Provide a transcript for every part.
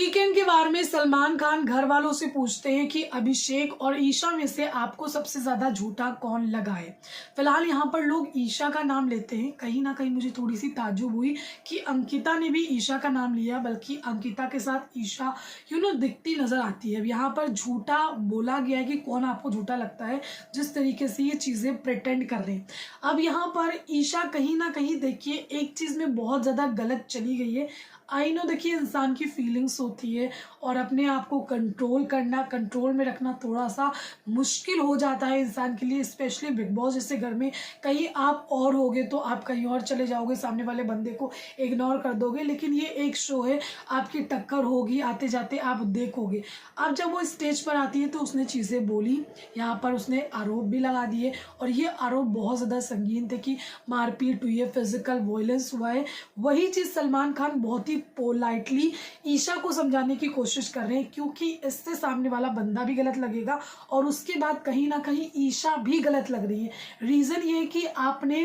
Weekend के बारे में सलमान खान घर वालों से पूछते हैं कि अभिषेक और ईशा में से आपको सबसे ज्यादा झूठा कौन लगा है। फिलहाल यहाँ पर लोग ईशा का नाम लेते हैं। कहीं ना कहीं मुझे थोड़ी सी ताज्जुब हुई कि अंकिता ने भी ईशा का नाम लिया, बल्कि अंकिता के साथ ईशा दिखती नजर आती है। अब यहाँ पर झूठा बोला गया है कि कौन आपको झूठा लगता है, जिस तरीके से ये चीजें प्रिटेंड कर रहे हैं। अब यहाँ पर ईशा कहीं ना कहीं देखिए एक चीज में बहुत ज्यादा गलत चली गई है। आई नो, देखिए इंसान की फीलिंग्स होती है और अपने आप को कंट्रोल में रखना थोड़ा सा मुश्किल हो जाता है इंसान के लिए, स्पेशली बिग बॉस जैसे घर में। कहीं आप और होगे तो आप कहीं और चले जाओगे, सामने वाले बंदे को इग्नोर कर दोगे, लेकिन ये एक शो है, आपकी टक्कर होगी, आते जाते आप देखोगे। अब जब वो स्टेज पर आती है तो उसने चीज़ें बोली, यहाँ पर उसने आरोप भी लगा दिए और ये आरोप बहुत ज़्यादा संगीन थे कि मारपीट हुई है, फिजिकल वायलेंस हुआ है। वही चीज़ सलमान खान बहुत ही पोलाइटली ईशा को समझाने की कोशिश कर रहे हैं, क्योंकि इससे सामने वाला बंदा भी गलत लगेगा और उसके बाद कहीं ना कहीं ईशा भी गलत लग रही है। रीजन ये है कि आपने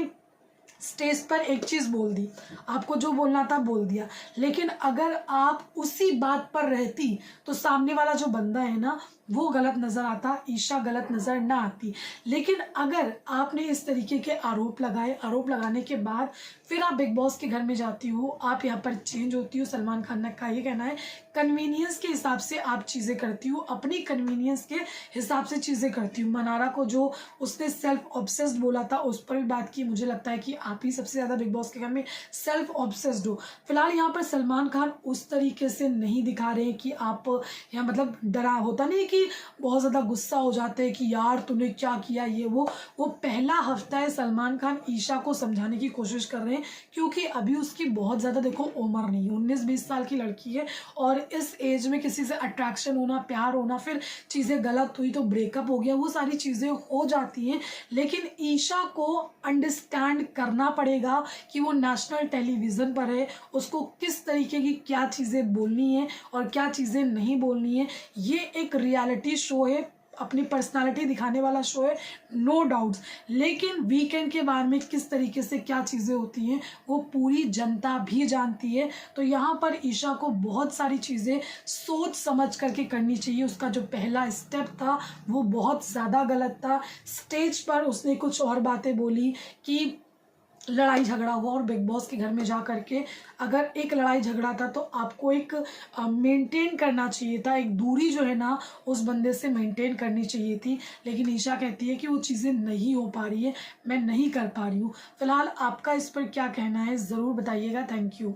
स्टेज पर एक चीज बोल दी, आपको जो बोलना था बोल दिया, लेकिन अगर आप उसी बात पर रहती तो सामने वाला जो बंदा है ना वो गलत नजर आता, ईशा गलत नजर ना आती। लेकिन अगर आपने इस तरीके के आरोप लगाए, आरोप लगाने के बाद फिर आप बिग बॉस के घर में जाती हो, आप यहाँ पर चेंज होती हो। सलमान खान का ये कहना है कन्वीनियंस के हिसाब से आप चीजें करती हो, अपनी कन्वीनियंस के हिसाब से चीजें करती हूँ। मनारा को जो उसने सेल्फ ऑब्सेस्ड बोला था उस पर भी बात की। मुझे लगता है कि आप ही सबसे ज्यादा बिग बॉस के घर में सेल्फ ऑब्सेस्ड हो। फिलहाल यहाँ पर सलमान खान उस तरीके से नहीं दिखा रहे हैं कि आप यहाँ मतलब डरा होता नहीं कि बहुत ज्यादा गुस्सा हो जाते हैं कि यार तूने क्या किया, ये वो पहला हफ्ता है सलमान खान ईशा को समझाने की कोशिश कर रहे हैं, क्योंकि अभी उसकी बहुत ज्यादा देखो उम्र नहीं है, 19-20 साल की लड़की है और इस एज में किसी से अट्रैक्शन होना, प्यार होना, फिर चीजें गलत हुई तो ब्रेकअप हो गया, वो सारी चीजें हो जाती हैं। लेकिन ईशा को अंडरस्टैंड करना पड़ेगा कि वो नेशनल टेलीविजन पर है, उसको किस तरीके की क्या चीजें बोलनी है और क्या चीजें नहीं बोलनी है। ये एक रियलिटी शो है, अपनी पर्सनालिटी दिखाने वाला शो है, नो डाउट्स। लेकिन वीकेंड के बारे में किस तरीके से क्या चीज़ें होती हैं वो पूरी जनता भी जानती है। तो यहाँ पर ईशा को बहुत सारी चीज़ें सोच समझ करके करनी चाहिए। उसका जो पहला स्टेप था वो बहुत ज़्यादा गलत था। स्टेज पर उसने कुछ और बातें बोली कि लड़ाई झगड़ा हुआ और बिग बॉस के घर में जा करके अगर एक लड़ाई झगड़ा था तो आपको एक मेंटेन करना चाहिए था, एक दूरी जो है ना उस बंदे से मेंटेन करनी चाहिए थी। लेकिन ईशा कहती है कि वो चीज़ें नहीं हो पा रही है, मैं नहीं कर पा रही हूँ। फिलहाल आपका इस पर क्या कहना है ज़रूर बताइएगा। Thank you.